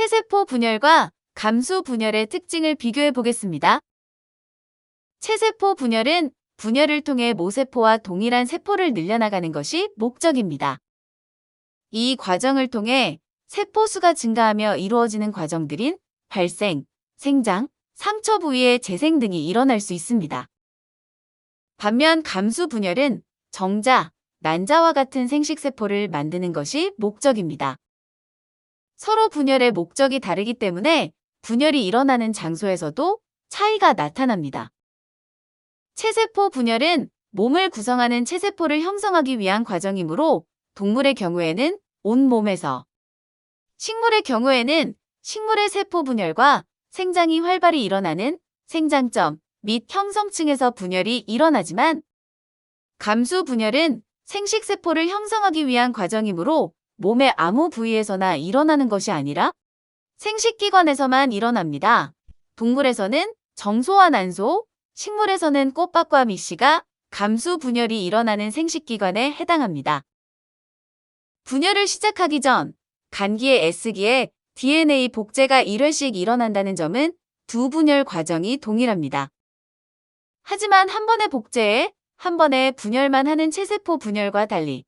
체세포 분열과 감수 분열의 특징을 비교해 보겠습니다. 체세포 분열은 분열을 통해 모세포와 동일한 세포를 늘려나가는 것이 목적입니다. 이 과정을 통해 세포 수가 증가하며 이루어지는 과정들인 발생, 생장, 상처 부위의 재생 등이 일어날 수 있습니다. 반면 감수 분열은 정자, 난자와 같은 생식세포를 만드는 것이 목적입니다. 서로 분열의 목적이 다르기 때문에 분열이 일어나는 장소에서도 차이가 나타납니다. 체세포 분열은 몸을 구성하는 체세포를 형성하기 위한 과정이므로 동물의 경우에는 온몸에서, 식물의 경우에는 식물의 세포 분열과 생장이 활발히 일어나는 생장점 및 형성층에서 분열이 일어나지만 감수 분열은 생식세포를 형성하기 위한 과정이므로 몸의 아무 부위에서나 일어나는 것이 아니라 생식기관에서만 일어납니다. 동물에서는 정소와 난소, 식물에서는 꽃밭과 미씨가 감수 분열이 일어나는 생식기관에 해당합니다. 분열을 시작하기 전 간기의 S기에 DNA 복제가 1회씩 일어난다는 점은 두 분열 과정이 동일합니다. 하지만 한 번의 복제에 한 번에 분열만 하는 체세포 분열과 달리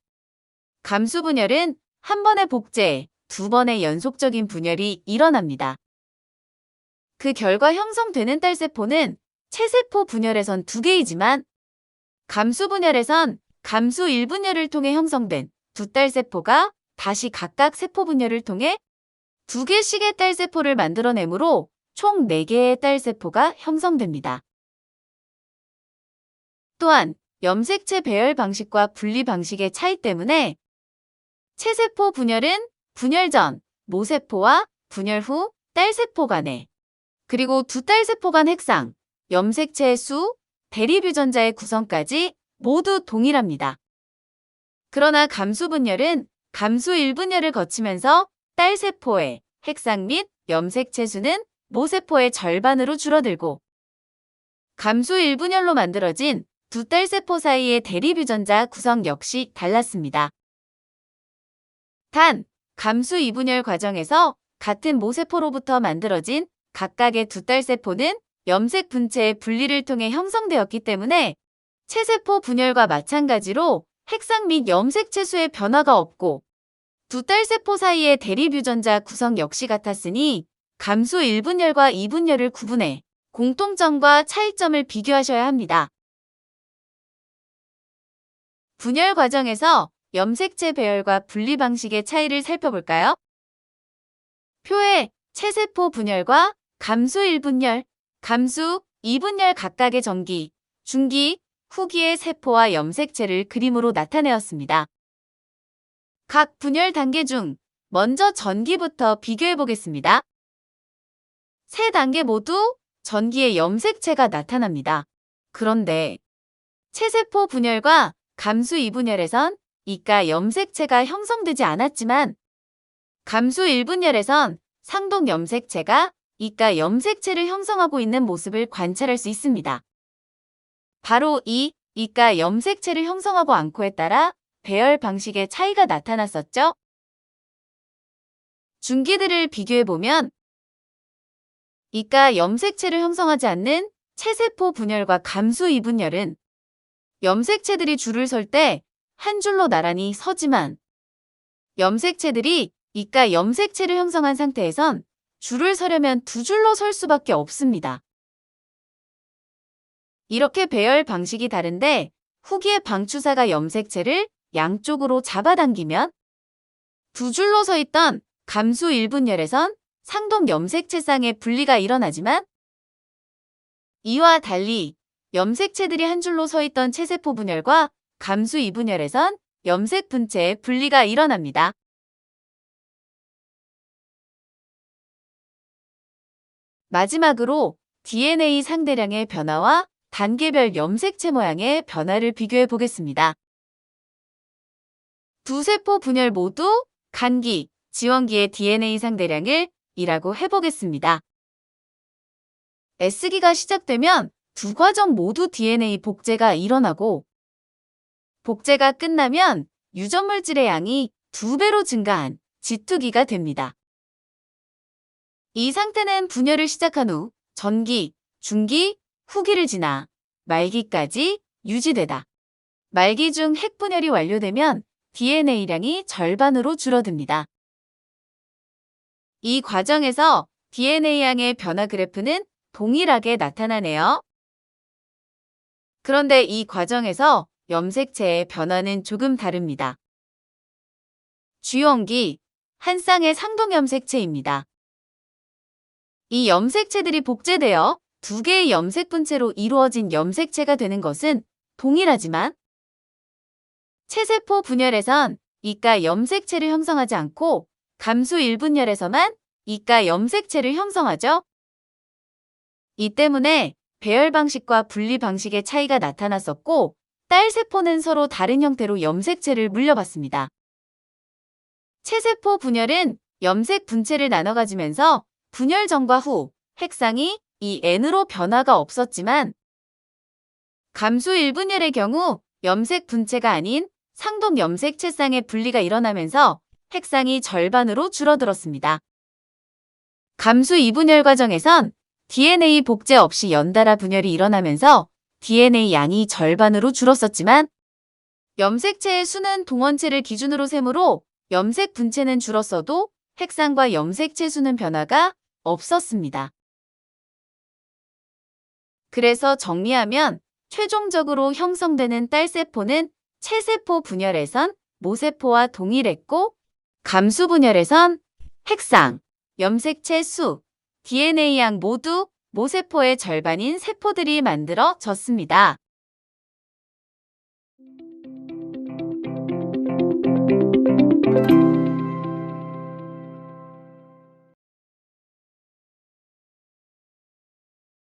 감수 분열은 한 번의 복제에 두 번의 연속적인 분열이 일어납니다. 그 결과 형성되는 딸세포는 체세포 분열에선 2개이지만 감수 분열에선 감수 1분열을 통해 형성된 두 딸세포가 다시 각각 세포 분열을 통해 2개씩의 딸세포를 만들어내므로 총 4개의 딸세포가 형성됩니다. 또한 염색체 배열 방식과 분리 방식의 차이 때문에 체세포 분열은 분열 전 모세포와 분열 후 딸세포 간에, 그리고 두 딸세포 간 핵상, 염색체의 수, 대립유전자의 구성까지 모두 동일합니다. 그러나 감수 분열은 감수 1분열을 거치면서 딸세포의 핵상 및 염색체 수는 모세포의 절반으로 줄어들고 감수 1분열로 만들어진 두 딸세포 사이의 대립유전자 구성 역시 달랐습니다. 단, 감수 2분열 과정에서 같은 모세포로부터 만들어진 각각의 두 딸세포는 염색 분체의 분리를 통해 형성되었기 때문에 체세포 분열과 마찬가지로 핵상 및 염색체 수의 변화가 없고 두 딸세포 사이의 대립유전자 구성 역시 같았으니 감수 1분열과 2분열을 구분해 공통점과 차이점을 비교하셔야 합니다. 분열 과정에서 염색체 배열과 분리 방식의 차이를 살펴볼까요? 표에 체세포 분열과 감수 1분열, 감수 2분열 각각의 전기, 중기, 후기의 세포와 염색체를 그림으로 나타내었습니다. 각 분열 단계 중 먼저 전기부터 비교해 보겠습니다. 세 단계 모두 전기의 염색체가 나타납니다. 그런데 체세포 분열과 감수 2분열에선 이가 염색체가 형성되지 않았지만 감수 1분열에선 상동 염색체가 이가 염색체를 형성하고 있는 모습을 관찰할 수 있습니다. 바로 이 이가 염색체를 형성하고 않고에 따라 배열 방식의 차이가 나타났었죠. 중기들을 비교해보면 이가 염색체를 형성하지 않는 체세포 분열과 감수 2분열은 염색체들이 줄을 설 때 한 줄로 나란히 서지만 염색체들이 이가 염색체를 형성한 상태에선 줄을 서려면 두 줄로 설 수밖에 없습니다. 이렇게 배열 방식이 다른데 후기의 방추사가 염색체를 양쪽으로 잡아당기면 두 줄로 서 있던 감수 1분열에선 상동 염색체쌍의 분리가 일어나지만 이와 달리 염색체들이 한 줄로 서 있던 체세포 분열과 감수 2분열에선 염색 분체의 분리가 일어납니다. 마지막으로 DNA 상대량의 변화와 단계별 염색체 모양의 변화를 비교해 보겠습니다. 두 세포 분열 모두 간기, 지원기의 DNA 상대량을 2라고 해보겠습니다. S기가 시작되면 두 과정 모두 DNA 복제가 일어나고 복제가 끝나면 유전물질의 양이 2배로 증가한 G2기가 됩니다. 이 상태는 분열을 시작한 후 전기, 중기, 후기를 지나 말기까지 유지되다. 말기 중 핵분열이 완료되면 DNA량이 절반으로 줄어듭니다. 이 과정에서 DNA양의 변화 그래프는 동일하게 나타나네요. 그런데 이 과정에서 염색체의 변화는 조금 다릅니다. 주연기, 한 쌍의 상동 염색체입니다. 이 염색체들이 복제되어 두 개의 염색 분체로 이루어진 염색체가 되는 것은 동일하지만 체세포 분열에선 이가 염색체를 형성하지 않고 감수 1분열에서만 이가 염색체를 형성하죠. 이 때문에 배열 방식과 분리 방식의 차이가 나타났었고 딸 세포는 서로 다른 형태로 염색체를 물려받습니다. 체세포 분열은 염색 분체를 나눠 가지면서 분열 전과 후 핵상이 이 N으로 변화가 없었지만 감수 1분열의 경우 염색 분체가 아닌 상동 염색체쌍의 분리가 일어나면서 핵상이 절반으로 줄어들었습니다. 감수 2분열 과정에선 DNA 복제 없이 연달아 분열이 일어나면서 DNA 양이 절반으로 줄었었지만 염색체의 수는 동원체를 기준으로 세므로 염색 분체는 줄었어도 핵상과 염색체 수는 변화가 없었습니다. 그래서 정리하면 최종적으로 형성되는 딸세포는 체세포 분열에선 모세포와 동일했고 감수 분열에선 핵상, 염색체 수, DNA 양 모두 모세포의 절반인 세포들이 만들어졌습니다.